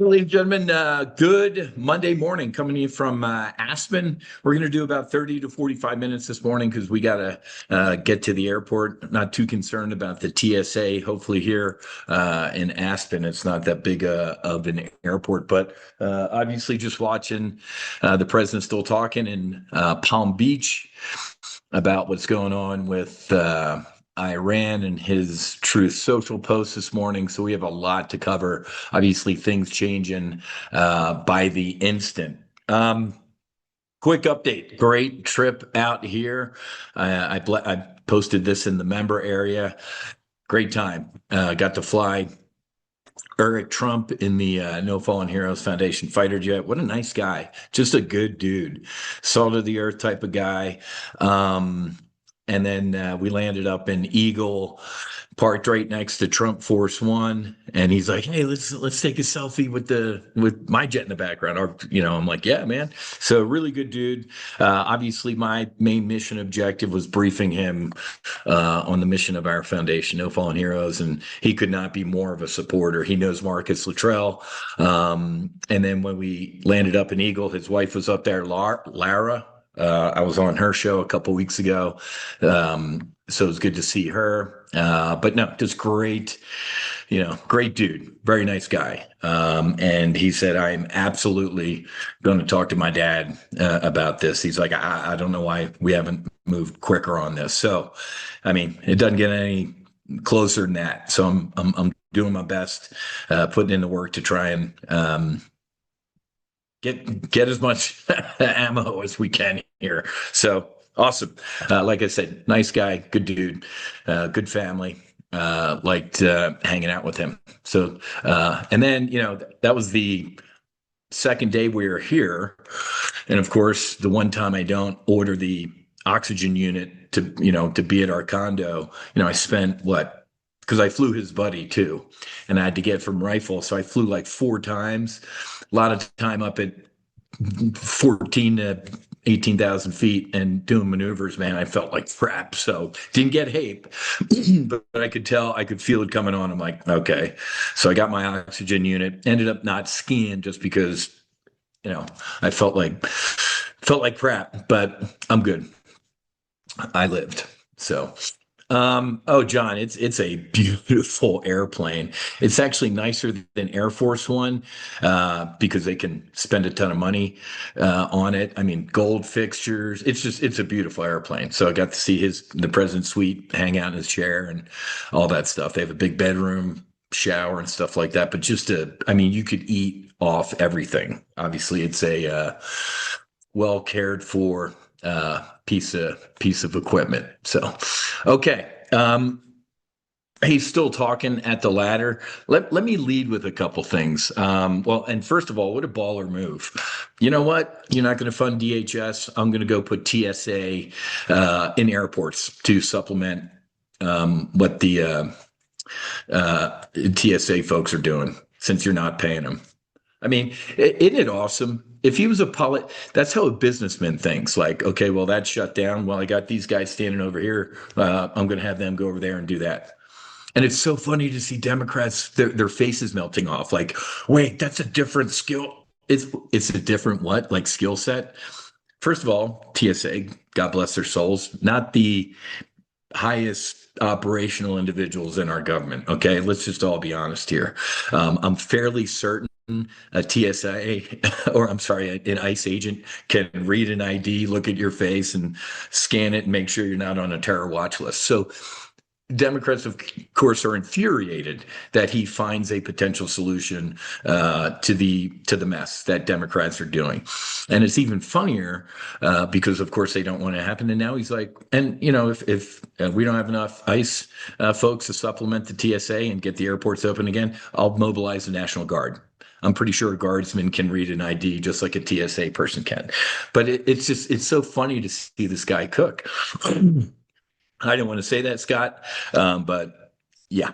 Ladies and gentlemen, good Monday morning coming to you from Aspen. We're going to do about 30 to 45 minutes this morning because we got to get to the airport. Not too concerned about the TSA. Hopefully here in Aspen, it's not that big of an airport, but obviously just watching the president still talking in Palm Beach about what's going on with Iran and his Truth Social post this morning. So we have a lot to cover. Obviously, things changing by the instant. Quick update. Great trip out here. I posted this in the member area. Great time. Got to fly Eric Trump in the No Fallen Heroes Foundation fighter jet. What a nice guy. Just a good dude. Salt of the earth type of guy. And then we landed up in Eagle, parked right next to Trump Force One, and he's like, "Hey, let's take a selfie with my jet in the background." Or I'm like, "Yeah, man." So really good dude. Obviously, my main mission objective was briefing him on the mission of our foundation, No Fallen Heroes, and he could not be more of a supporter. He knows Marcus Luttrell, and then when we landed up in Eagle, his wife was up there, Lara. I was on her show a couple weeks ago. So it was good to see her. But no, just great, great dude, very nice guy. And he said, I'm absolutely going to talk to my dad about this. He's like, I don't know why we haven't moved quicker on this. So, I mean, it doesn't get any closer than that. So I'm doing my best, putting in the work to try and, get as much ammo as we can here. So awesome. Like I said, nice guy, good dude, good family. Liked hanging out with him. So and then that was the second day we were here, and of course the one time I don't order the oxygen unit to be at our condo. I spent what, because I flew his buddy too, and I had to get from Rifle, so I flew like 4 times. A lot of time up at 14 to 18,000 feet and doing maneuvers, man. I felt like crap. So didn't get HAPE, but I could feel it coming on. I'm like, okay. So I got my oxygen unit, ended up not skiing just because, I felt like crap, but I'm good. I lived. So oh, John, it's a beautiful airplane. It's actually nicer than Air Force One because they can spend a ton of money on it. I mean, gold fixtures. It's a beautiful airplane. So I got to see the president's suite, hang out in his chair, and all that stuff. They have a big bedroom, shower, and stuff like that. But I mean, you could eat off everything. Obviously, it's a well cared for piece of equipment. So, okay. He's still talking at the ladder. Let me lead with a couple things. Well, and first of all, what a baller move. You know what? You're not going to fund DHS. I'm going to go put TSA in airports to supplement what the TSA folks are doing since you're not paying them. I mean, isn't it awesome? If he was that's how a businessman thinks. Like, okay, well, that's shut down. Well, I got these guys standing over here. I'm going to have them go over there and do that. And it's so funny to see Democrats, their faces melting off. Like, wait, that's a different skill. It's a different what? Like skill set. First of all, TSA, God bless their souls, not the highest operational individuals in our government. Okay, let's just all be honest here. I'm fairly certain a TSA, or I'm sorry, an ICE agent can read an ID, look at your face, and scan it and make sure you're not on a terror watch list. So Democrats, of course, are infuriated that he finds a potential solution to the mess that Democrats are doing, and it's even funnier because, of course, they don't want it to happen. And now he's like, and if we don't have enough ICE folks to supplement the TSA and get the airports open again, I'll mobilize the National Guard. I'm pretty sure a guardsman can read an ID just like a TSA person can, but it's so funny to see this guy cook. I didn't want to say that, Scott, but yeah.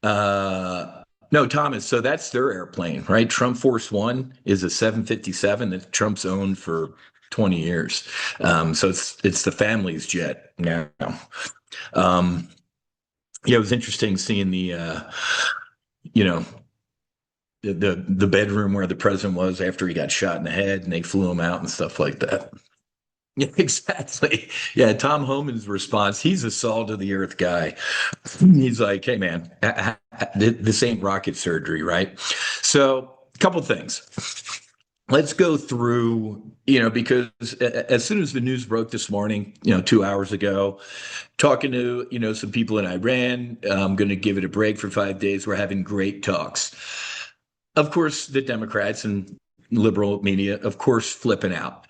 No, Thomas. So that's their airplane, right? Trump Force One is a 757 that Trump's owned for 20 years. So it's the family's jet now. Yeah, it was interesting seeing the, you know, the bedroom where the president was after he got shot in the head, and they flew him out and stuff like that. Yeah, exactly. Yeah, Tom Homan's response, he's a salt of the earth guy. He's like, hey, man, this ain't rocket surgery, right? So, a couple things. Let's go through, because as soon as the news broke this morning, 2 hours ago, talking to, some people in Iran, I'm going to give it a break for 5 days. We're having great talks. Of course, the Democrats and liberal media, of course, flipping out.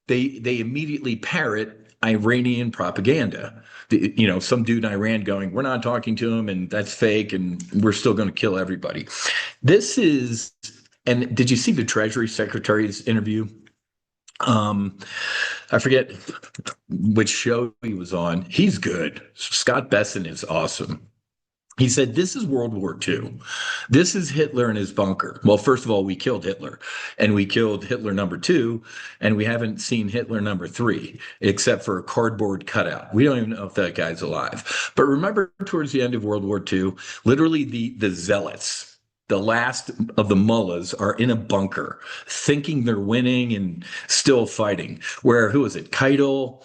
They immediately parrot Iranian propaganda. Some dude in Iran going, we're not talking to him and that's fake and we're still going to kill everybody. And did you see the Treasury Secretary's interview? I forget which show he was on. He's good. Scott Besson is awesome. He said, this is World War II. This is Hitler in his bunker. Well, first of all, we killed Hitler, and we killed Hitler #2, and we haven't seen Hitler #3, except for a cardboard cutout. We don't even know if that guy's alive. But remember, towards the end of World War II, literally the zealots, the last of the mullahs, are in a bunker thinking they're winning and still fighting. Where, who was it? Keitel,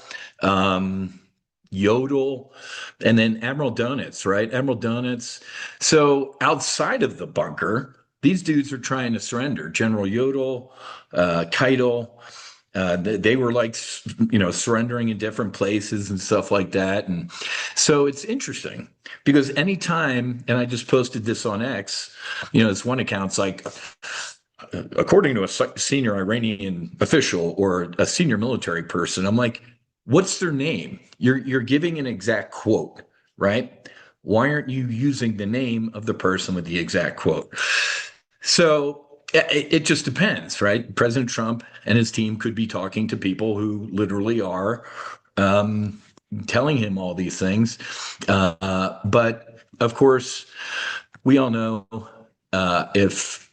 Yodel, and then Admiral Donitz, right? Admiral Donitz. So outside of the bunker, these dudes are trying to surrender. General Yodel, Keitel, they were like, surrendering in different places and stuff like that. And so it's interesting because anytime, and I just posted this on X, this one account's like, according to a senior Iranian official or a senior military person, I'm like, what's their name? You're giving an exact quote, right? Why aren't you using the name of the person with the exact quote? So it just depends, right? President Trump and his team could be talking to people who literally are telling him all these things. But of course, we all know if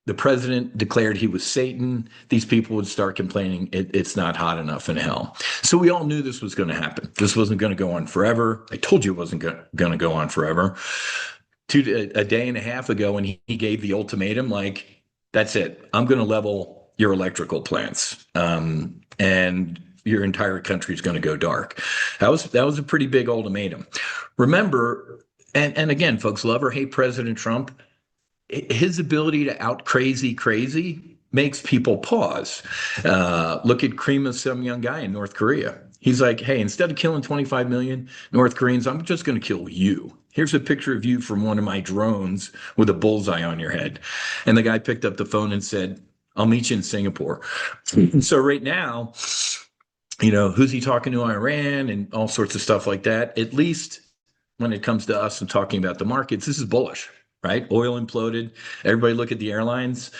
the president declared he was Satan, these people would start complaining it's not hot enough in hell. So we all knew this was going to happen. This wasn't going to go on forever. I told you it wasn't going to go on forever. A day and a half ago when he gave the ultimatum, like, that's it. I'm going to level your electrical plants. And your entire country is going to go dark. That was a pretty big ultimatum. Remember, and again, folks, love or hate President Trump, his ability to out crazy makes people pause. Look at Krima, some young guy in North Korea. He's like, hey, instead of killing 25 million North Koreans, I'm just going to kill you. Here's a picture of you from one of my drones with a bullseye on your head. And the guy picked up the phone and said, I'll meet you in Singapore. So right now, who's he talking to? Iran and all sorts of stuff like that. At least when it comes to us and talking about the markets, this is bullish. Right? Oil imploded. Everybody look at the airlines.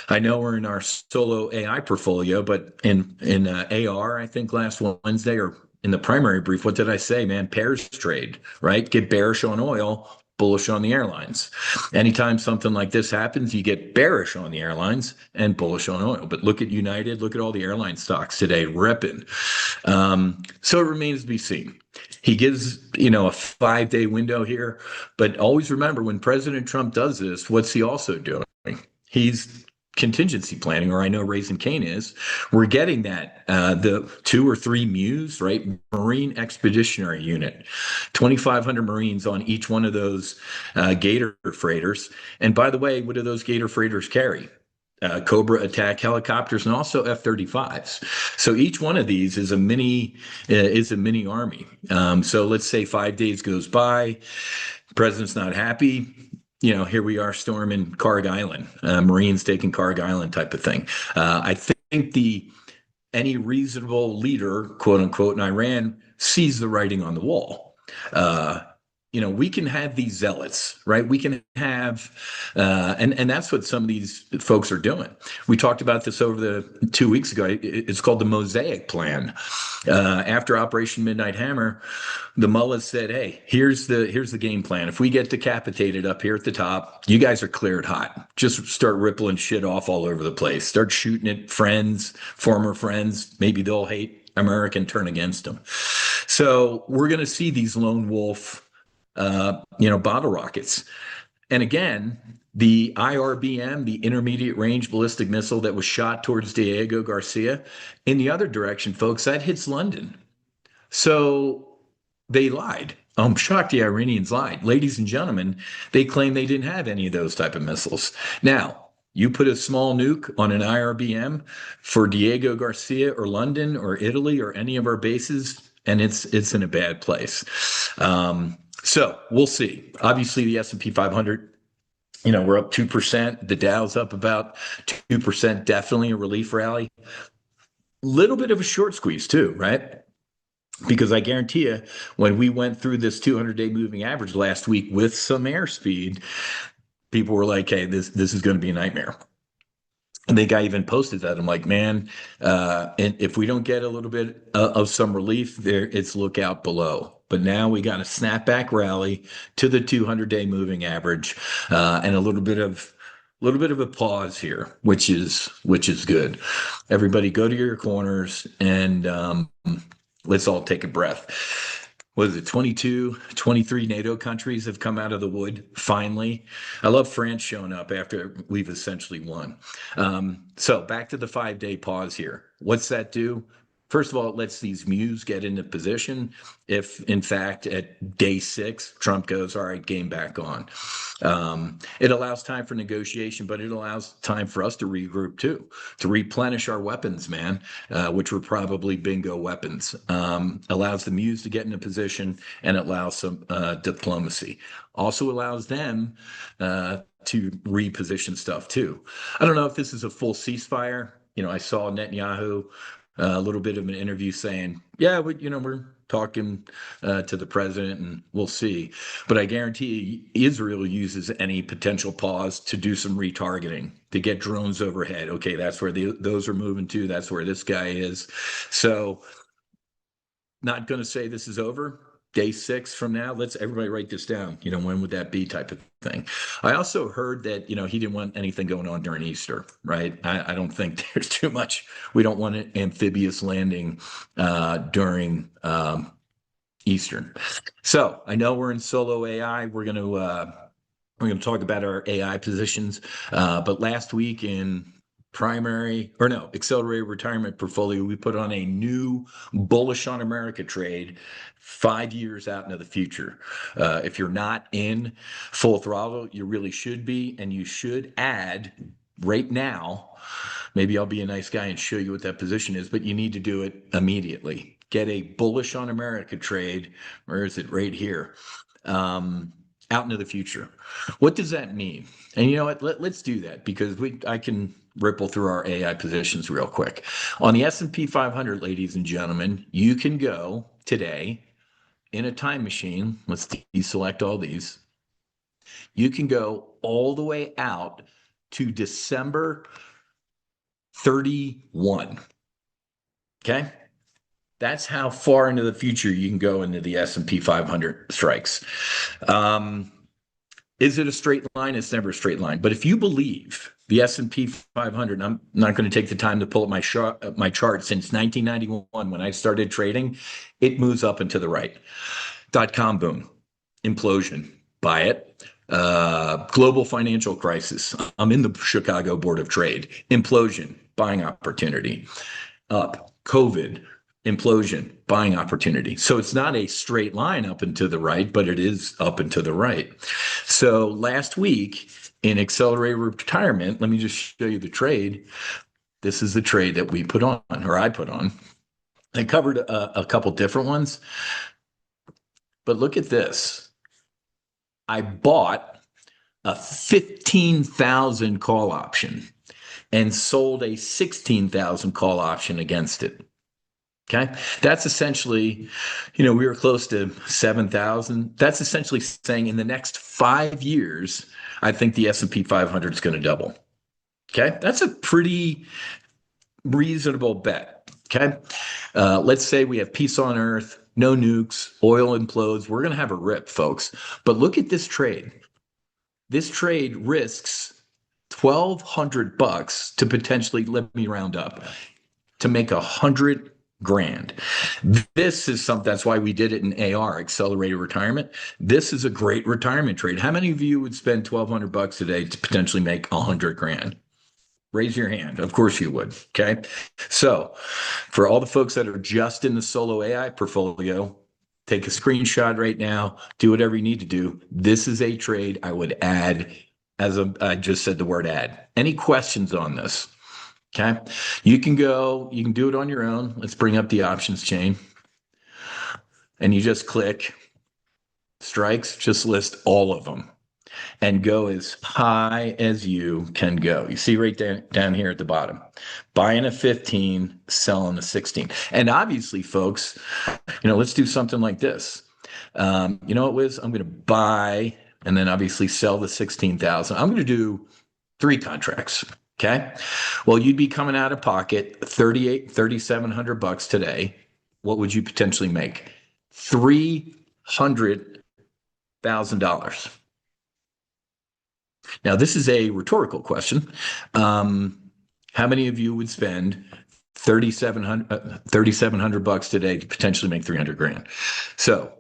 I know we're in our solo AI portfolio, but in AR, I think last Wednesday or in the primary brief, what did I say, man? Pairs trade, right? Get bearish on oil, bullish on the airlines. Anytime something like this happens, you get bearish on the airlines and bullish on oil. But look at United, look at all the airline stocks today, ripping. So it remains to be seen. He gives, a 5-day window here, but always remember when President Trump does this, what's he also doing? He's contingency planning, or I know Raising Cane is. We're getting that, the 2 or 3 MEUs, right? Marine Expeditionary Unit, 2,500 Marines on each one of those Gator freighters. And by the way, what do those Gator freighters carry? Cobra attack helicopters and also F-35s. So each one of these is a mini army. So let's say 5 days goes by, president's not happy. Here we are storming Karg Island, Marines taking Karg Island type of thing. I think any reasonable leader, quote unquote, in Iran sees the writing on the wall. We can have these zealots, right? We can have, and that's what some of these folks are doing. We talked about this over the 2 weeks ago. It's called the Mosaic Plan. After Operation Midnight Hammer, the mullahs said, hey, here's the game plan. If we get decapitated up here at the top, you guys are cleared hot. Just start rippling shit off all over the place. Start shooting at friends, former friends. Maybe they'll hate America and turn against them. So we're going to see these lone wolf bottle rockets. And again, The IRBM, the intermediate range ballistic missile that was shot towards Diego Garcia, in the other direction, folks, that hits London. So they lied. I'm shocked the Iranians lied. Ladies and gentlemen, they claim they didn't have any of those type of missiles. Now, you put a small nuke on an IRBM for Diego Garcia or London or Italy or any of our bases, and it's in a bad place. So we'll see. Obviously, the S&P 500, we're up 2%. The Dow's up about 2%. Definitely a relief rally. Little bit of a short squeeze too, right? Because I guarantee you, when we went through this 200-day moving average last week with some airspeed, people were like, "Hey, this is going to be a nightmare." I think I even posted that. I'm like, man, and if we don't get a little bit of some relief there, it's look out below. But now we got a snapback rally to the 200-day moving average, and a little bit of a pause here, which is good. Everybody, go to your corners and let's all take a breath. What is it? 22, 23 NATO countries have come out of the wood finally. I love France showing up after we've essentially won. So back to the 5-day pause here. What's that do? First of all, it lets these mues get into position. If, in fact, at day 6, Trump goes, all right, game back on. It allows time for negotiation, but it allows time for us to regroup too, to replenish our weapons, man, which were probably bingo weapons. Allows the mues to get in a position and allows some diplomacy. Also allows them to reposition stuff too. I don't know if this is a full ceasefire. I saw Netanyahu a little bit of an interview saying, yeah, we're talking to the president and we'll see. But I guarantee Israel uses any potential pause to do some retargeting, to get drones overhead. Okay, that's where those are moving to. That's where this guy is. So not going to say this is over. Day 6 from now, let's everybody write this down. When would that be type of thing. I also heard that, he didn't want anything going on during Easter, right? I don't think there's too much. We don't want an amphibious landing during Eastern. So I know we're in solo AI. We're going to talk about our AI positions. But last week in accelerated retirement portfolio, we put on a new bullish on America trade 5 years out into the future. If you're not in full throttle, you really should be, and you should add right now. Maybe I'll be a nice guy and show you what that position is, but you need to do it immediately. Get a bullish on America trade. Where is it? Right here. Out into the future. What does that mean? And you know what? Let's do that because I can ripple through our AI positions real quick. On the S&P 500, ladies and gentlemen, you can go today in a time machine. Let's deselect all these. You can go all the way out to December 31. Okay? That's how far into the future you can go into the S&P 500 strikes. Is it a straight line? It's never a straight line. But if you believe the S&P 500, I'm not going to take the time to pull up my chart since 1991 when I started trading, it moves up and to the right. .com boom, implosion, buy it. Global financial crisis. I'm in the Chicago Board of Trade. Implosion, buying opportunity. Up, COVID, implosion, buying opportunity. So it's not a straight line up and to the right, but it is up and to the right. So last week in accelerated retirement, let me just show you the trade. This is the trade that we put on, or I put on. I covered a couple different ones, but look at this. I bought a 15,000 call option and sold a 16,000 call option against it. Okay. That's essentially, we were close to 7,000. That's essentially saying in the next 5 years, I think the S&P 500 is going to double. Okay. That's a pretty reasonable bet. Okay. Let's say we have peace on earth, no nukes, oil implodes. We're going to have a rip, folks. But look at this trade. This trade risks $1,200 to potentially, let me round up, to make $100 grand. This is something, that's why we did it in AR, accelerated retirement. This is a great retirement trade. How many of you would spend 1,200 bucks today to potentially make 100 grand? Raise your hand. Of course you would. Okay. So for all the folks that are just in the solo AI portfolio, take a screenshot right now, do whatever you need to do. This is a trade I would add I just said the word add. Any questions on this? Okay. You can do it on your own. Let's bring up the options chain. And you just click strikes, just list all of them and go as high as you can go. You see right down here at the bottom, buying a 15, selling a 16. And obviously, folks, let's do something like this. You know what, Wiz? I'm going to buy and then obviously sell the 16,000. I'm going to do 3 contracts. Okay. Well, you'd be coming out of pocket $3,700 today. What would you potentially make? $300,000. Now, this is a rhetorical question. How many of you would spend $3,700 today to potentially make 300 grand? So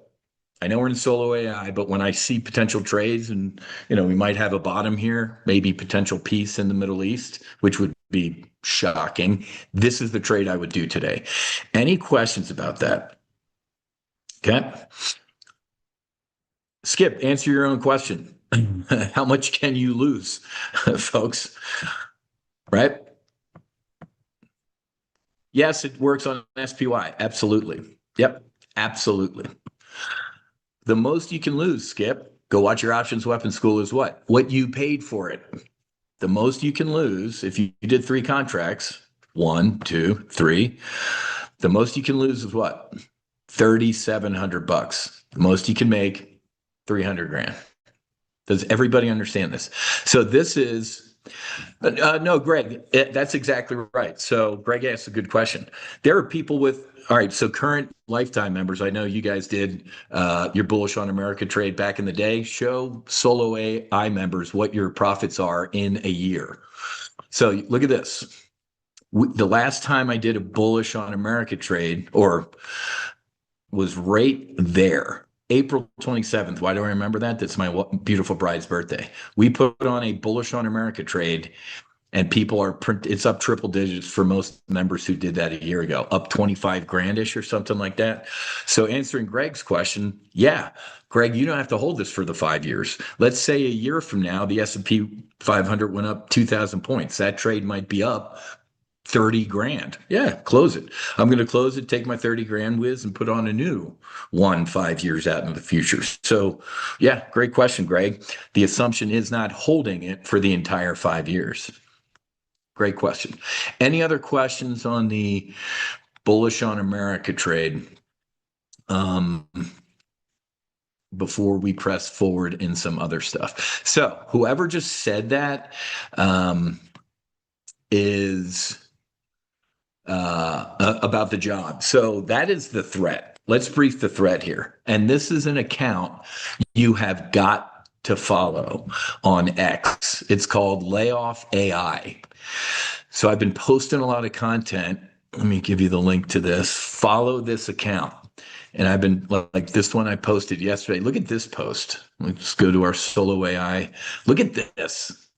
I know we're in solo AI, but when I see potential trades and, we might have a bottom here, maybe potential peace in the Middle East, which would be shocking. This is the trade I would do today. Any questions about that? Okay. Skip, answer your own question. How much can you lose, folks? Right? Yes, it works on SPY. Absolutely. Yep. Absolutely. The most you can lose, Skip, go watch your options weapon school, is what? What you paid for it. The most you can lose if you did 3 contracts, 1, 2, 3. The most you can lose is what? $3,700. The most you can make, 300 grand. Does everybody understand this? So this is, no, Greg, that's exactly right. So Greg asked a good question. There are people all right, so current lifetime members, I know you guys did your Bullish on America trade back in the day. Show solo AI members what your profits are in a year. So look at this. The last time I did a Bullish on America trade was right there. April 27th. Why do I remember that? That's my beautiful bride's birthday. We put on a Bullish on America trade, and it's up triple digits for most members who did that a year ago, up 25 grandish or something like that. So answering Greg's question, yeah, Greg, you don't have to hold this for the 5 years. Let's say a year from now, the S&P 500 went up 2,000 points. That trade might be up 30 grand. Yeah, close it. I'm going to close it, take my 30 grand Wiz, and put on a new one 5 years out into the future. So yeah, great question, Greg. The assumption is not holding it for the entire 5 years. Great question. Any other questions on the Bullish on America trade before we press forward in some other stuff? So whoever just said that is about the job. So that is the threat. Let's brief the threat here. And this is an account you have got to follow on X. It's called Layoff AI. So I've been posting a lot of content. Let me give you the link to this. Follow this account. And I've been like this one I posted yesterday. Look at this post. Let's go to our solo AI. Look at this.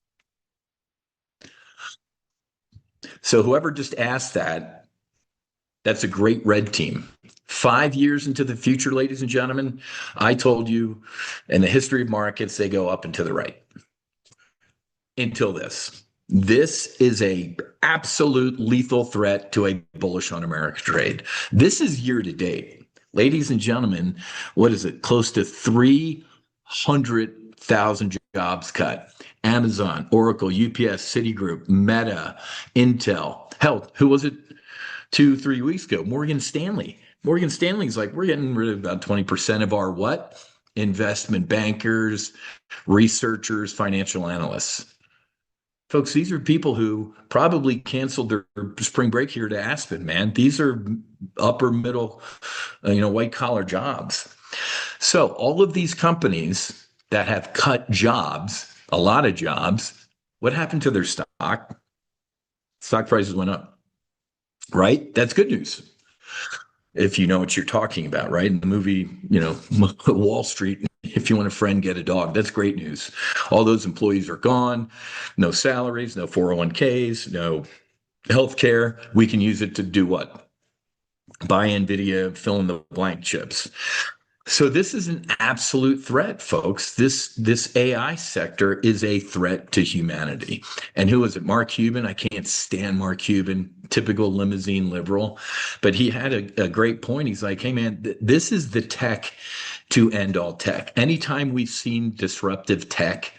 So whoever just asked that's a great red team. 5 years into the future, ladies and gentlemen, I told you in the history of markets, they go up and to the right. Until this. This is a absolute lethal threat to a Bullish on America trade. This is year to date. Ladies and gentlemen, what is it? Close to 300,000 jobs cut. Amazon, Oracle, UPS, Citigroup, Meta, Intel. Hell, who was it 2-3 weeks ago? Morgan Stanley. Morgan Stanley's like, we're getting rid of about 20% of our what? Investment bankers, researchers, financial analysts. Folks, these are people who probably canceled their spring break here to Aspen, man. These are upper middle, white collar jobs. So all of these companies that have cut jobs, a lot of jobs, what happened to their stock? Stock prices went up, right? That's good news. if you know what you're talking about, right? In the movie, Wall Street, if you want a friend, get a dog. That's great news. All those employees are gone, no salaries, no 401ks, no health care. We can use it to do what? Buy NVDA, fill in the blank chips. So this is an absolute threat, folks. This AI sector is a threat to humanity. And who is it? Mark Cuban. I can't stand Mark Cuban, typical limousine liberal, but he had a great point. He's like, hey man, this is the tech to end all tech. Anytime we've seen disruptive tech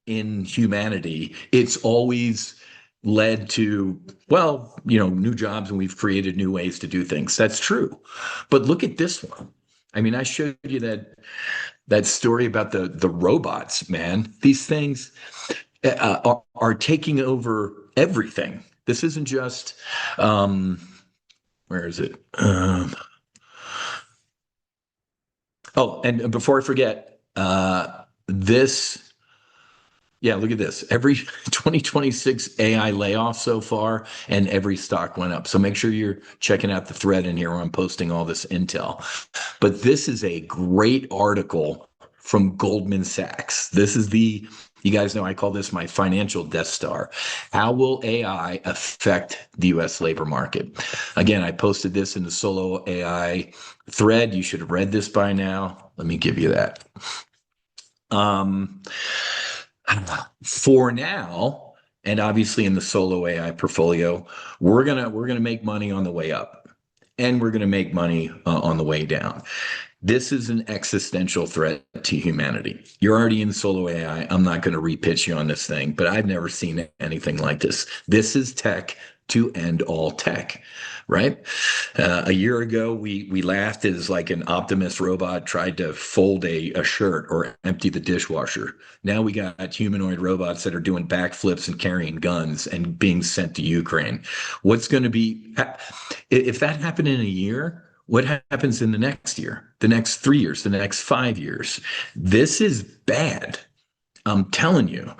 in humanity, it's always led to, well, new jobs, and we've created new ways to do things. That's true. But look at this one. I mean, I showed you that story about the robots, man. These things are taking over everything. This isn't just where is it? Oh, and before I forget, this. Yeah, look at this. Every 2026 AI layoff so far, and every stock went up. So make sure you're checking out the thread in here where I'm posting all this intel. But this is a great article from Goldman Sachs. You guys know I call this my financial Death Star. How will AI affect the US labor market? Again, I posted this in the Solo AI thread. You should have read this by now. Let me give you that. For now, and obviously in the Solo AI portfolio, we're gonna make money on the way up, and we're gonna make money on the way down. This is an existential threat to humanity. You're already in Solo AI. I'm not going to repitch you on this thing, but I've never seen anything like this. This is tech to end all tech, right? A year ago, we laughed as like an Optimus robot tried to fold a shirt or empty the dishwasher. Now we got humanoid robots that are doing backflips and carrying guns and being sent to Ukraine. What's going to be, if that happened in a year, what happens in the next year, the next 3 years, the next 5 years? This is bad. I'm telling you,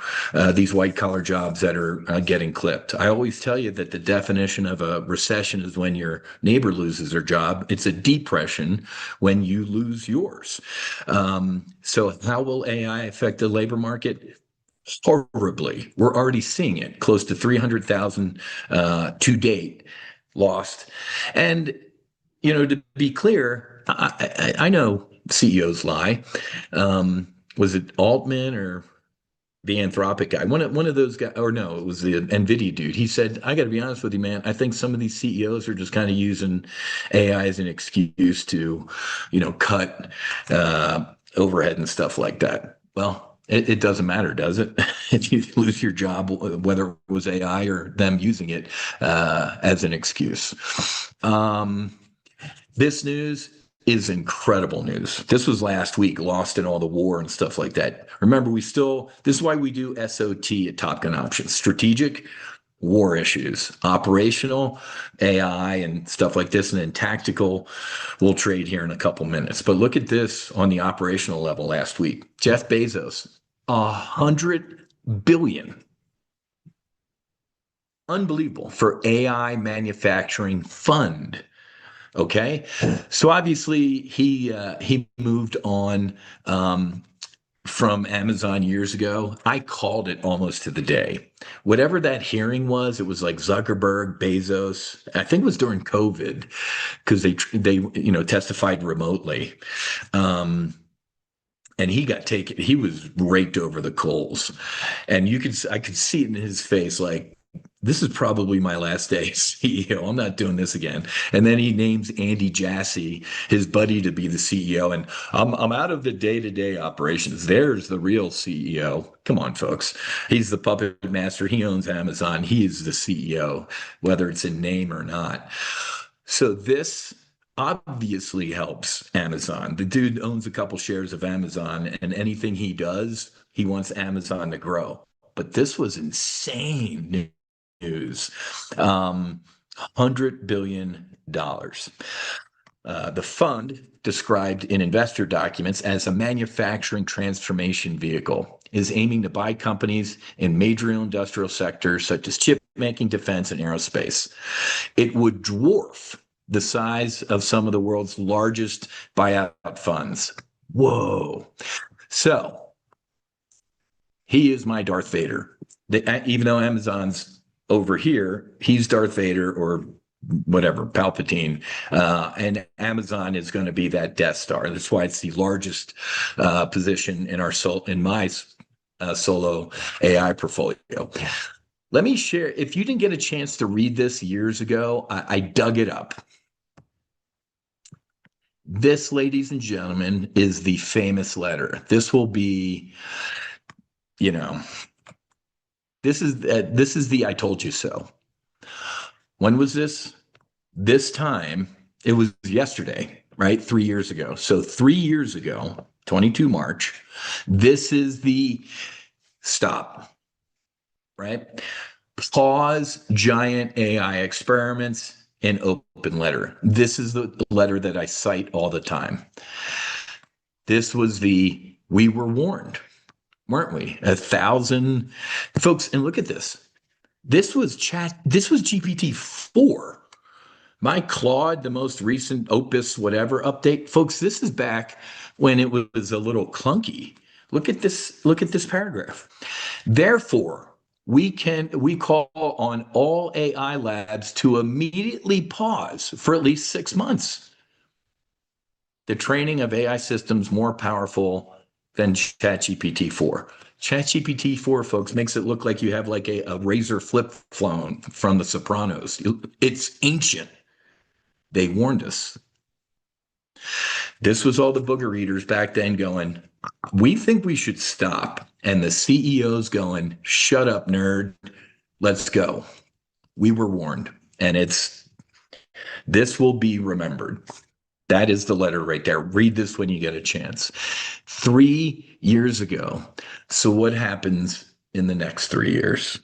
these white collar jobs that are getting clipped. I always tell you that the definition of a recession is when your neighbor loses their job. It's a depression when you lose yours. So how will AI affect the labor market? Horribly. We're already seeing it. Close to 300,000 to date lost. And to be clear, I know CEOs lie. Was it Altman or the Anthropic guy? One of those guys, or no, it was the NVIDIA dude. He said, I got to be honest with you, man. I think some of these CEOs are just kind of using AI as an excuse to, cut overhead and stuff like that. Well, it doesn't matter, does it? If you lose your job, whether it was AI or them using it as an excuse. This news is incredible news. This was last week, lost in all the war and stuff like that. Remember, this is why we do SOT at Top Gun Options. Strategic, war issues. Operational, AI and stuff like this. And then tactical, we'll trade here in a couple minutes. But look at this on the operational level last week. Jeff Bezos, $100 billion. Unbelievable for AI manufacturing fund. Okay, so obviously he moved on from Amazon years ago. I called it almost to the day. Whatever that hearing was, it was like Zuckerberg, Bezos. I think it was during COVID because they testified remotely. And he got taken. He was raked over the coals, and I could see it in his face, like, this is probably my last day as CEO. I'm not doing this again. And then he names Andy Jassy, his buddy, to be the CEO. And I'm out of the day-to-day operations. There's the real CEO. Come on, folks. He's the puppet master. He owns Amazon. He is the CEO, whether it's in name or not. So this obviously helps Amazon. The dude owns a couple shares of Amazon, and anything he does, he wants Amazon to grow. But this was insane news. $100 billion. The fund, described in investor documents as a manufacturing transformation vehicle, is aiming to buy companies in major industrial sectors such as chip making, defense, and aerospace. It would dwarf the size of some of the world's largest buyout funds. Whoa. So he is my Darth Vader. Even though Amazon's over here, he's Darth Vader or whatever, Palpatine. And Amazon is going to be that Death Star. That's why it's the largest position in my solo AI portfolio. Let me share. If you didn't get a chance to read this years ago, I dug it up. This, ladies and gentlemen, is the famous letter. This will be, this is the I told you so. When was this? This time, it was yesterday, right? 3 years ago. So 3 years ago, 22 March, this is the stop, right? Pause giant AI experiments and open letter. This is the letter that I cite all the time. This was we were warned, weren't we? 1,000 folks, and look at this. This was GPT-4. My Claude, the most recent Opus, whatever update, folks, this is back when it was a little clunky. Look at this paragraph. Therefore, we call on all AI labs to immediately pause for at least 6 months the training of AI systems more powerful than ChatGPT-4. ChatGPT-4, folks, makes it look like you have like a razor flip phone from The Sopranos. It's ancient. They warned us. This was all the booger eaters back then going, we think we should stop. And the CEOs going, shut up, nerd. Let's go. We were warned. And this will be remembered. That is the letter right there. Read this when you get a chance. 3 years ago. So what happens in the next 3 years?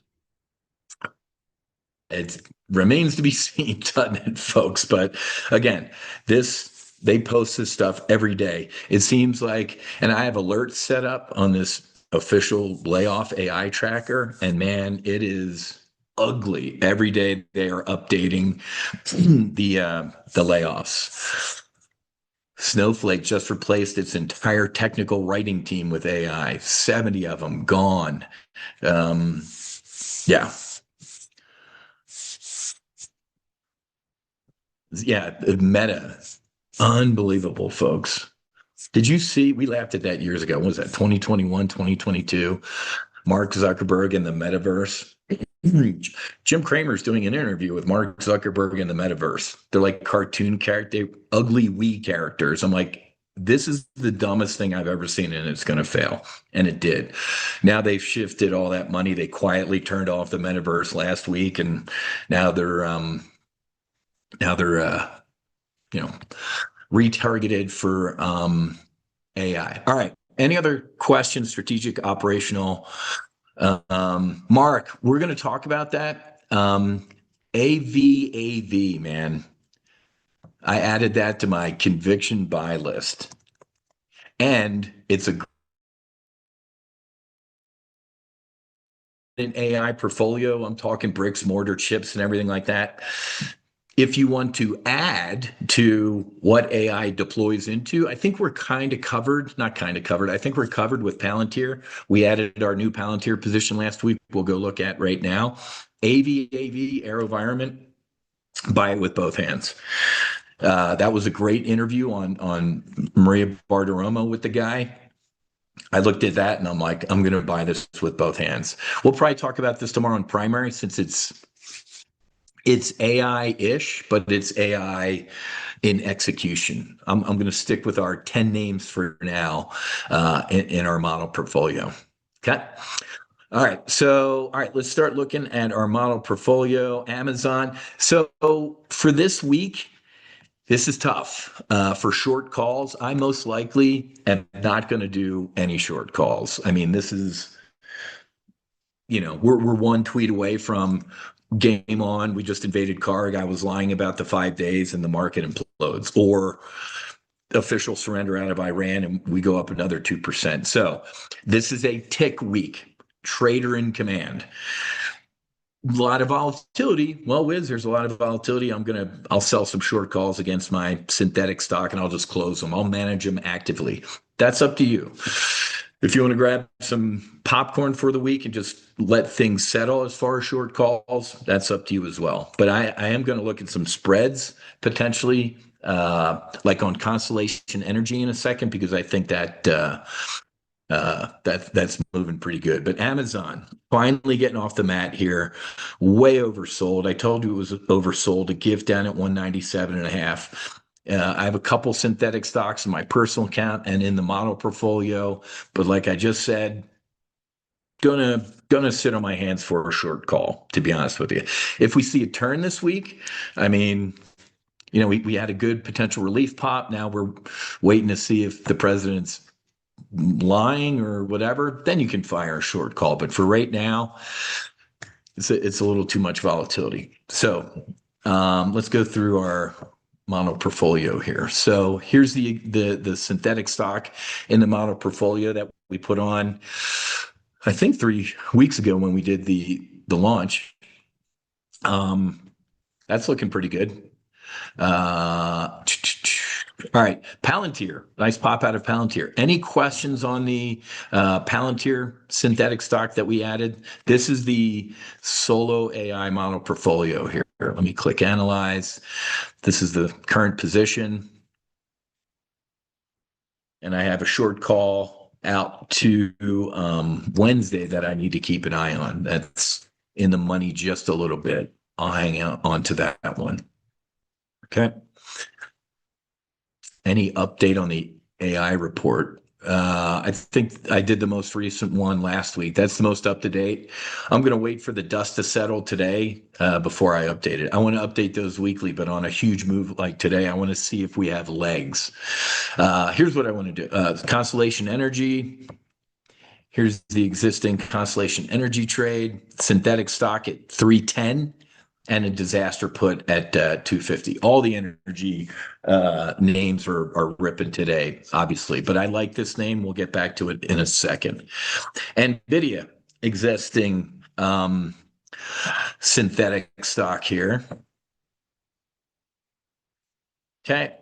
It remains to be seen, doesn't it, folks? But again, they post this stuff every day. It seems like, and I have alerts set up on this official layoff AI tracker, and man, it is ugly. Every day they are updating the layoffs. Snowflake just replaced its entire technical writing team with AI. 70 of them gone. Yeah. Yeah, Meta. Unbelievable, folks. Did you see? We laughed at that years ago. What was that, 2021, 2022? Mark Zuckerberg in the metaverse. Jim Cramer's doing an interview with Mark Zuckerberg in the metaverse. They're like cartoon character, ugly Wii characters. I'm like, this is the dumbest thing I've ever seen, and it's going to fail. And it did. Now they've shifted all that money. They quietly turned off the metaverse last week, and now they're retargeted for AI. All right. Any other questions? Strategic, operational. Mark, we're going to talk about that. AVAV, man. I added that to my conviction buy list. And it's an AI portfolio. I'm talking bricks, mortar, chips, and everything like that. If you want to add to what AI deploys into, I think we're kind of covered, not kind of covered. I think we're covered with Palantir. We added our new Palantir position last week. We'll go look at right now. AVAV, AeroVironment, buy it with both hands. That was a great interview on Maria Bartiromo with the guy. I looked at that and I'm like, I'm going to buy this with both hands. We'll probably talk about this tomorrow in primary since it's AI-ish, but it's AI in execution. I'm going to stick with our 10 names for now in our model portfolio. Okay. All right. So, all right, let's start looking at our model portfolio, Amazon. So for this week, this is tough for short calls. I most likely am not going to do any short calls. I mean, this is, we're one tweet away from game on. We just invaded Karg. I was lying about the 5 days and the market implodes, or official surrender out of Iran and we go up another 2%. So this is a tick week. Trader in command. lot of volatility. Well, Wiz, there's a lot of volatility. I'll sell some short calls against my synthetic stock and I'll just close them. I'll manage them actively. That's up to you. If you want to grab some popcorn for the week and just let things settle as far as short calls, that's up to you as well. But I am going to look at some spreads potentially, like on Constellation Energy in a second, because I think that's moving pretty good. But Amazon finally getting off the mat here, way oversold. I told you it was oversold. A gift down at 197 and a half. I have a couple synthetic stocks in my personal account and in the model portfolio, but like I just said, gonna sit on my hands for a short call, to be honest with you. If we see a turn this week, I mean, we had a good potential relief pop. Now we're waiting to see if the president's lying or whatever, then you can fire a short call. But for right now, it's a little too much volatility. So let's go through our model portfolio here. So here's the synthetic stock in the model portfolio that we put on, I think 3 weeks ago when we did the launch. That's looking pretty good. All right, Palantir. Nice pop out of Palantir. Any questions on the Palantir synthetic stock that we added? This is the solo AI model portfolio here. Let me click Analyze. This is the current position. And I have a short call out to Wednesday that I need to keep an eye on. That's in the money just a little bit. I'll hang out onto that one. Okay. Any update on the AI report? I think I did the most recent one last week. That's the most up to date. I'm going to wait for the dust to settle today before I update it. I want to update those weekly, but on a huge move like today, I want to see if we have legs. Here's what I want to do. Constellation Energy. Here's the existing Constellation Energy trade. Synthetic stock at 310. And a disaster put at 250. All the energy names are ripping today, obviously, but I like this name. We'll get back to it in a second. NVDA, existing synthetic stock here. Okay.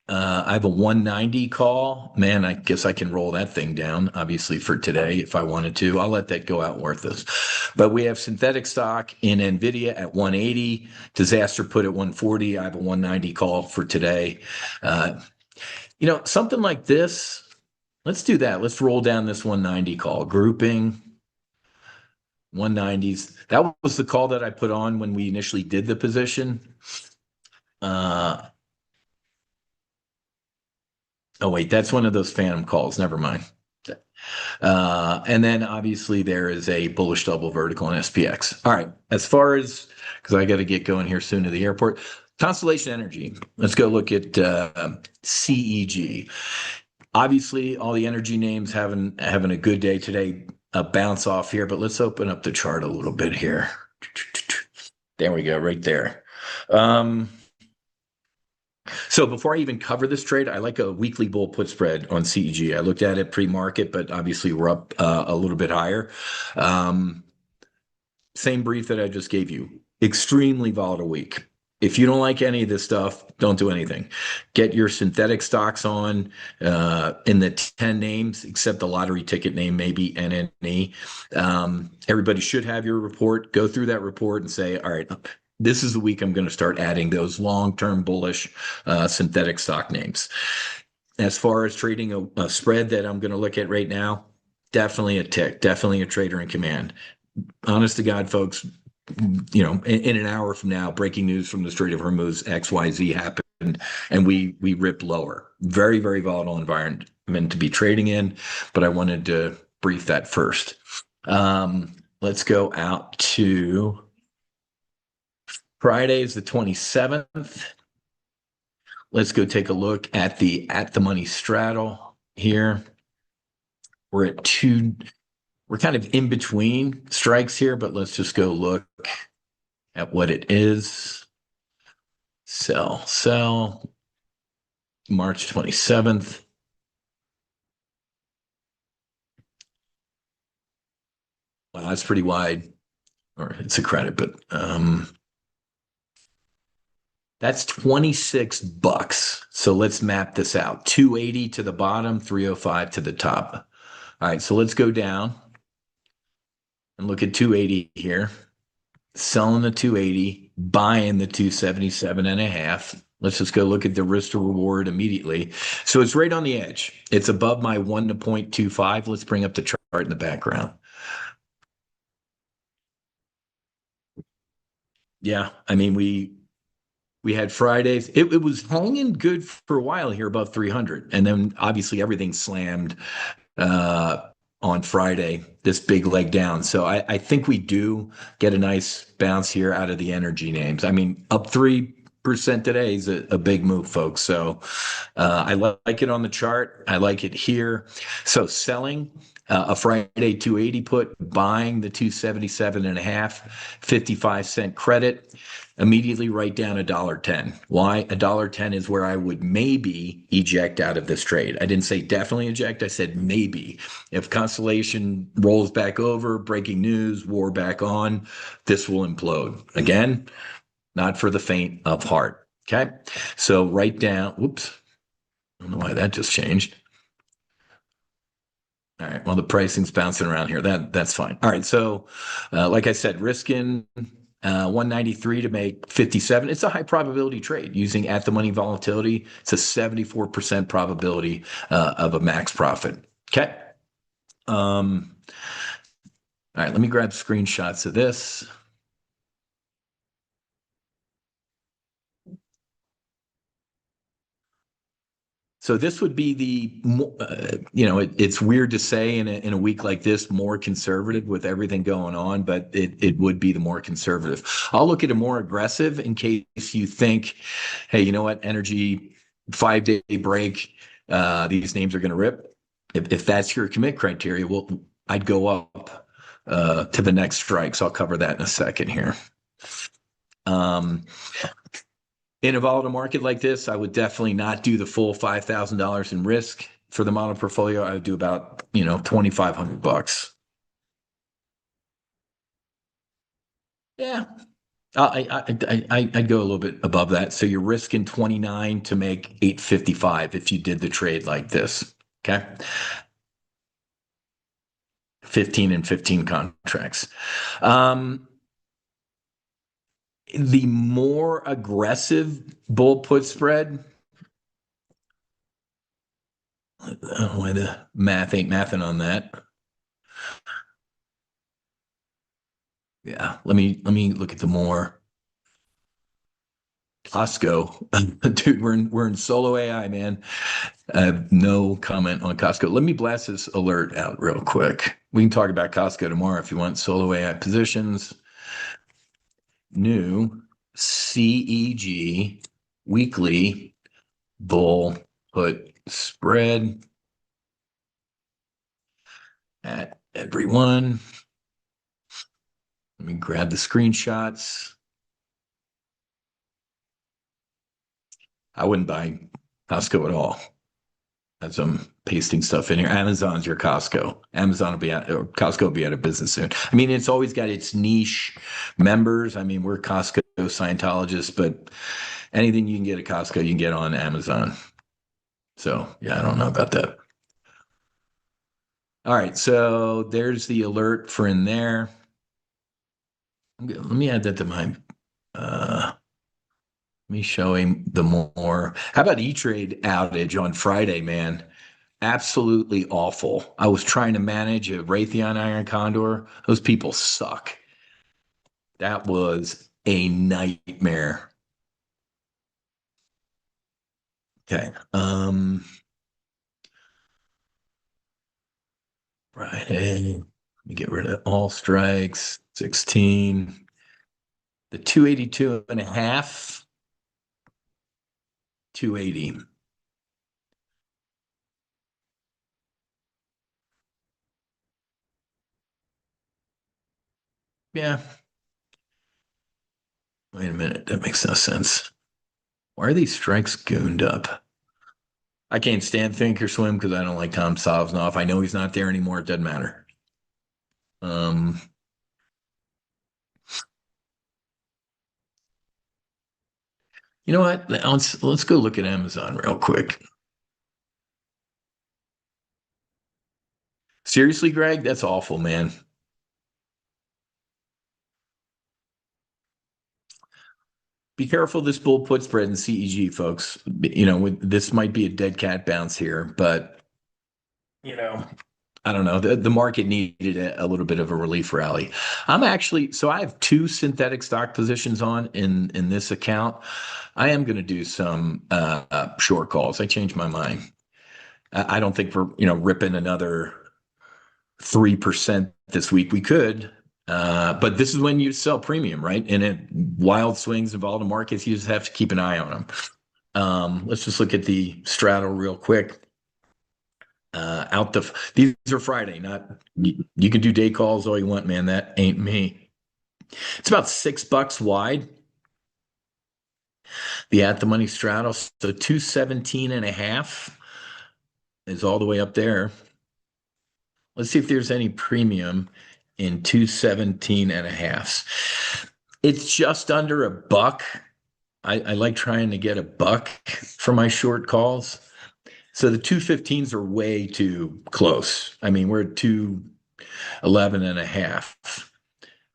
I have a 190 call. Man, I guess I can roll that thing down, obviously, for today if I wanted to. I'll let that go out worthless. But we have synthetic stock in NVIDIA at 180, disaster put at 140. I have a 190 call for today. Something like this, let's do that. Let's roll down this 190 call. Grouping, 190s. That was the call that I put on when we initially did the position. Oh, wait, that's one of those phantom calls. Never mind. And then obviously there is a bullish double vertical on SPX. All right, as far as, because I got to get going here soon to the airport, Constellation Energy. Let's go look at CEG. Obviously, all the energy names having a good day today. A bounce off here, but let's open up the chart a little bit here. There we go, right there. So before I even cover this trade, I like a weekly bull put spread on CEG. I looked at it pre-market, but obviously we're up a little bit higher. Same brief that I just gave you. Extremely volatile week. If you don't like any of this stuff, don't do anything. Get your synthetic stocks on in the 10 names, except the lottery ticket name, maybe NNE. Everybody should have your report. Go through that report and say, all right, this is the week I'm going to start adding those long-term bullish synthetic stock names. As far as trading a spread that I'm going to look at right now, definitely a tick, definitely a trader in command. Honest to God, folks, in an hour from now, breaking news from the Strait of Hormuz, XYZ happened, and we rip lower. Very, very volatile environment to be trading in, but I wanted to brief that first. Let's go out to Friday is the 27th. Let's go take a look at the money straddle here. We're at two. We're kind of in between strikes here, but let's just go look at what it is. Sell, March 27th. Wow, that's pretty wide. or it's a credit, but that's $26. So let's map this out. 280 to the bottom, 305 to the top. All right, so let's go down and look at 280 here. Selling the 280, buying the 277 and a half. Let's just go look at the risk to reward immediately. So it's right on the edge. It's above my 1 to 0.25. Let's bring up the chart in the background. Yeah, I mean we had Fridays. It was hanging good for a while here above 300, and then obviously everything slammed uh, on Friday, this big leg down. So I think we do get a nice bounce here out of the energy names. I mean, up 3% today is a big move, folks. So I like it on the chart. I like it here. So selling a Friday 280 put, buying the 277 and a half, 55-cent credit. Immediately write down $1.10. Why? $1.10 is where I would maybe eject out of this trade. I didn't say definitely eject. I said maybe. If Constellation rolls back over, breaking news, war back on, this will implode. Again, not for the faint of heart. Okay. So write down, whoops. I don't know why that just changed. All right. Well, the pricing's bouncing around here. That's fine. All right. So, like I said, risking 193 to make 57. It's a high probability trade using at the money volatility. It's a 74% probability of a max profit. Okay. All right. Let me grab screenshots of this. So this would be it's weird to say in a week like this, more conservative with everything going on, but it would be the more conservative. I'll look at a more aggressive in case you think, hey, you know what, energy 5-day break, these names are going to rip. If that's your commit criteria, well, I'd go up to the next strike. So I'll cover that in a second here. In a volatile market like this, I would definitely not do the full $5,000 in risk for the model portfolio. I would do about, $2,500. Yeah. I'd go a little bit above that. So you're risking 29 to make 855 if you did the trade like this. Okay. 15 and 15 contracts. The more aggressive bull put spread, I don't know why the math ain't mathing on that. Yeah, let me look at the more Costco. Dude, we're in solo AI, man. I have no comment on Costco. Let me blast this alert out real quick. We can talk about Costco tomorrow if you want. Solo AI positions, new CEG weekly bull put spread at everyone. Let me grab the screenshots. I wouldn't buy Costco at all. As I'm pasting stuff in here, Amazon's your Costco. Amazon will be out, or Costco will be out of business soon. I mean, it's always got its niche members. I mean, we're Costco Scientologists, but anything you can get at Costco, you can get on Amazon. So yeah, I don't know about that. All right, so there's the alert for in there. Let me add that to my let me show him the more. How about E-Trade outage on Friday, man? Absolutely awful. I was trying to manage a Raytheon Iron Condor. Those people suck. That was a nightmare. Okay. Friday. Let me get rid of all strikes. 16. The 282 and a half. 280. Yeah. Wait a minute. That makes no sense. Why are these strikes gooned up? I can't stand Thinkorswim because I don't like Tom Sosnoff. If I know he's not there anymore, it doesn't matter. Um, You know what? Let's go look at Amazon real quick. Seriously, Greg, that's awful, man. Be careful this bull put spread in CEG, folks. This might be a dead cat bounce here, but you know, I don't know. The market needed a little bit of a relief rally. So I have two synthetic stock positions on in this account. I am going to do some short calls. I changed my mind. I don't think we're ripping another 3% this week. We could, but this is when you sell premium, right? And in wild swings and volatile markets, you just have to keep an eye on them. Let's just look at the straddle real quick. These are Friday, not you can do day calls all you want, man. That ain't me. It's about $6 wide. The at the money straddle. So 217 and a half is all the way up there. Let's see if there's any premium in 217 and a half. It's just under $1. I like trying to get $1 for my short calls. So the 215s are way too close. I mean, we're at 211 and a half,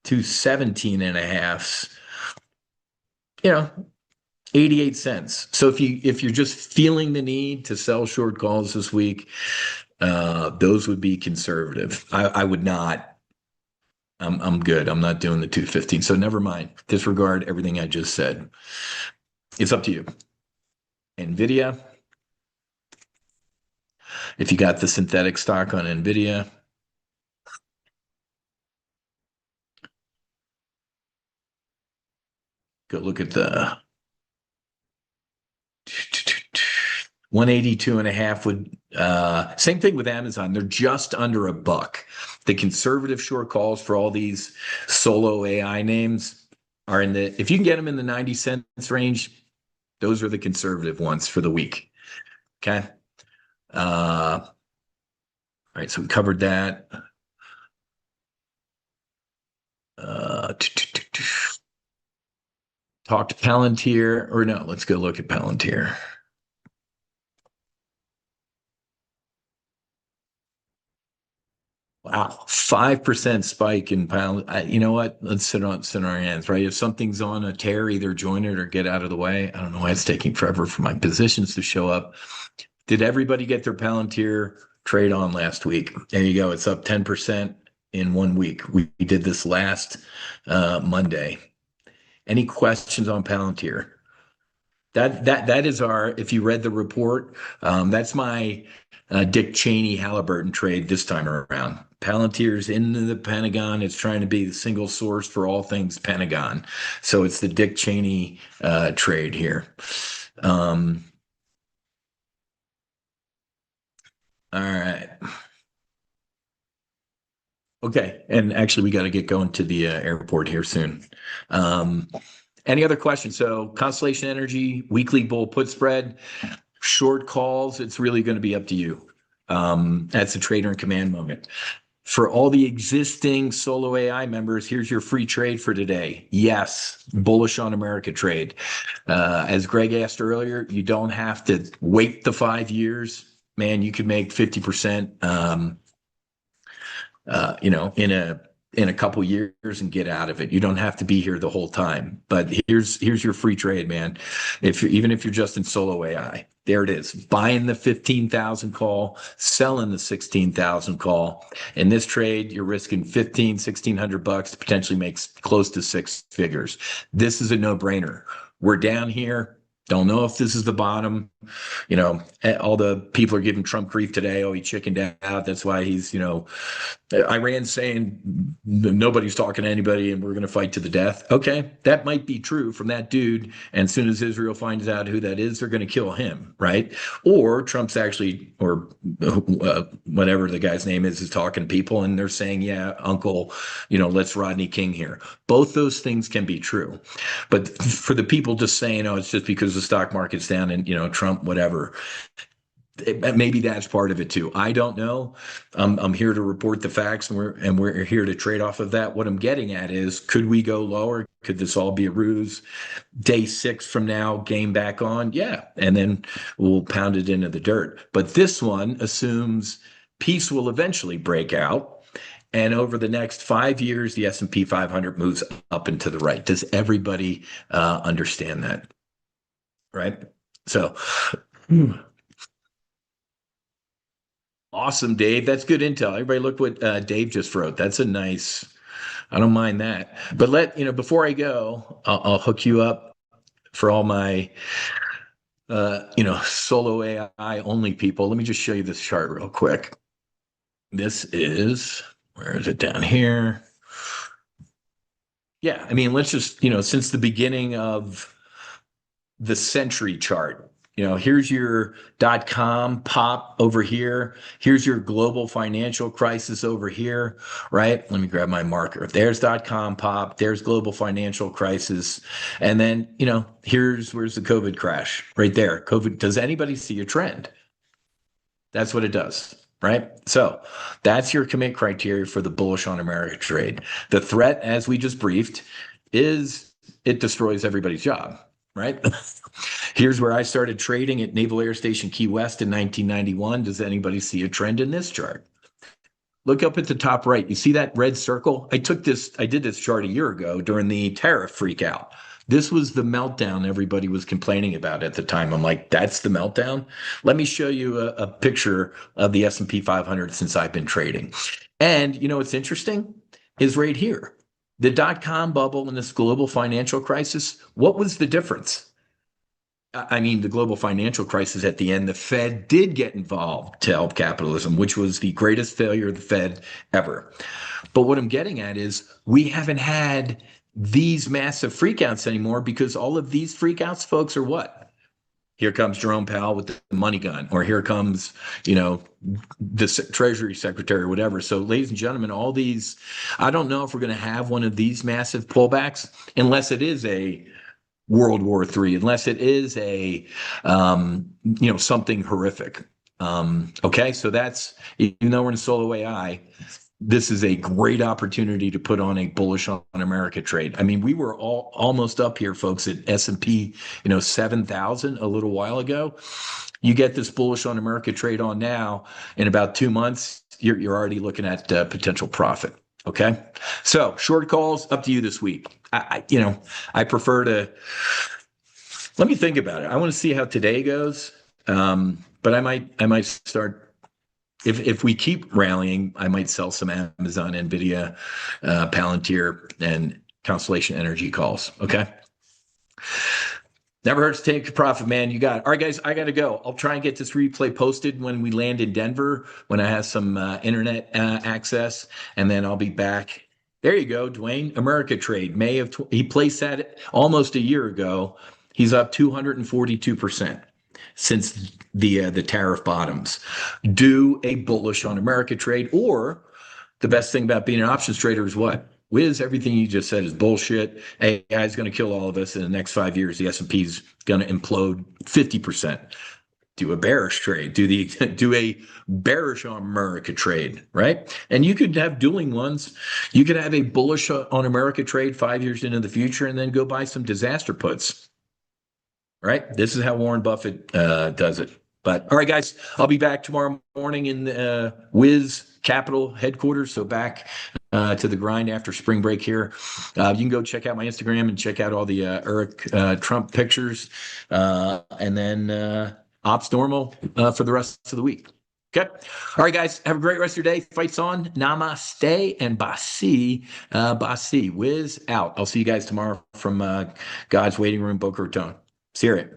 217 and a half, 88 cents. So if you're just feeling the need to sell short calls this week, those would be conservative. I would not. I'm good. I'm not doing the 215. So never mind. Disregard everything I just said. It's up to you. NVDA. If you got the synthetic stock on NVIDIA, go look at the 182 and a half would, same thing with Amazon. They're just under $1. The conservative short calls for all these solo AI names are if you can get them in the 90 cents range, those are the conservative ones for the week. Okay. All right, so we covered that. Talk to Palantir, or no, let's go look at Palantir. Wow, 5% spike in Palantir. You know what? Let's sit on our hands, right? If something's on a tear, either join it or get out of the way. I don't know why it's taking forever for my positions to show up. Did everybody get their Palantir trade on last week? There you go. It's up 10% in 1 week. We did this last Monday. Any questions on Palantir? That is if you read the report, that's my Dick Cheney Halliburton trade this time around. Palantir's in the Pentagon. It's trying to be the single source for all things Pentagon. So it's the Dick Cheney trade here. All right. Okay. And actually, we got to get going to the airport here soon. Any other questions? So Constellation Energy, weekly bull put spread, short calls, it's really going to be up to you. That's a trader in command moment. For all the existing solo AI members, here's your free trade for today. Yes, bullish on America trade. As Greg asked earlier, you don't have to wait the 5 years. Man, you could make 50%, in a couple years and get out of it. You don't have to be here the whole time. But here's your free trade, man. Even if you're just in solo AI, there it is. Buying the 15,000 call, selling the 16,000 call. In this trade, you're risking $1,600 to potentially make close to 6 figures. This is a no-brainer. We're down here. Don't know if this is the bottom. All the people are giving Trump grief today. Oh, he chickened out. That's why he's, Iran saying nobody's talking to anybody and we're going to fight to the death. Okay, that might be true from that dude. And as soon as Israel finds out who that is, they're going to kill him, right? Or Trump's actually, or whatever the guy's name is talking to people and they're saying, yeah, uncle, let's Rodney King here. Both those things can be true. But for the people just saying, oh, it's just because the stock market's down and, Trump, whatever. maybe that's part of it too. I don't know. I'm here to report the facts, and we're here to trade off of that. What I'm getting at is, could we go lower? Could this all be a ruse? Day 6 from now, game back on, yeah, and then we'll pound it into the dirt. But this one assumes peace will eventually break out, and over the next 5 years, the S&P 500 moves up and to the right. Does everybody understand that? Right. So. Awesome, Dave. That's good intel. Everybody, look what Dave just wrote. That's a nice. I don't mind that. But before I go, I'll hook you up for all my, solo AI only people. Let me just show you this chart real quick. This is, where is it, down here? Yeah, I mean, let's just, since the beginning of the century chart. Here's your .com pop over here. Here's your global financial crisis over here, right? Let me grab my marker. There's .com pop. There's global financial crisis. And then, where's the COVID crash right there. COVID, does anybody see a trend? That's what it does, right? So that's your commit criteria for the bullish on America trade. The threat, as we just briefed, is it destroys everybody's job, right? Here's where I started trading at Naval Air Station Key West in 1991. Does anybody see a trend in this chart? Look up at the top right. You see that red circle? I did this chart a year ago during the tariff freak out. This was the meltdown everybody was complaining about at the time. I'm like, that's the meltdown? Let me show you a picture of the S&P 500 since I've been trading. And what's interesting is right here. The .com bubble and this global financial crisis, what was the difference? I mean, the global financial crisis at the end, the Fed did get involved to help capitalism, which was the greatest failure of the Fed ever. But what I'm getting at is we haven't had these massive freakouts anymore, because all of these freakouts, folks, are what? Here comes Jerome Powell with the money gun, or here comes, the Treasury Secretary or whatever. So, ladies and gentlemen, all these, I don't know if we're going to have one of these massive pullbacks unless it is a World War III, unless it is a, something horrific. Okay, so that's, even though we're in solo AI, this is a great opportunity to put on a bullish on America trade. I mean, we were almost up here, folks, at S&P, 7,000 a little while ago. You get this bullish on America trade on now, in about 2 months, you're already looking at potential profit. Okay, so short calls, up to you this week. I prefer to, let me think about it. I want to see how today goes. But I might start, if we keep rallying, I might sell some Amazon, NVDA, Palantir, and Constellation Energy calls. Okay. Never hurts to take a profit, man. You got it. All right, guys, I got to go. I'll try and get this replay posted when we land in Denver, when I have some internet access, and then I'll be back. There you go, Dwayne. America trade, he placed that almost a year ago. He's up 242% since the tariff bottoms. Do a bullish on America trade, or the best thing about being an options trader is what? Wiz, everything you just said is bullshit. AI is going to kill all of us in the next 5 years. The S&P is going to implode 50%. Do a bearish trade. Do a bearish on America trade, right? And you could have dueling ones. You could have a bullish on America trade 5 years into the future, and then go buy some disaster puts, right? This is how Warren Buffett does it. But all right, guys, I'll be back tomorrow morning in Wiz Capital headquarters. So back to the grind after spring break here. You can go check out my Instagram and check out all the Eric Trump pictures, and then ops normal for the rest of the week. Okay. All right, guys, have a great rest of your day. Fights on. Namaste and Basi. Basi. Wiz out. I'll see you guys tomorrow from God's Waiting Room, Boca Raton. See you.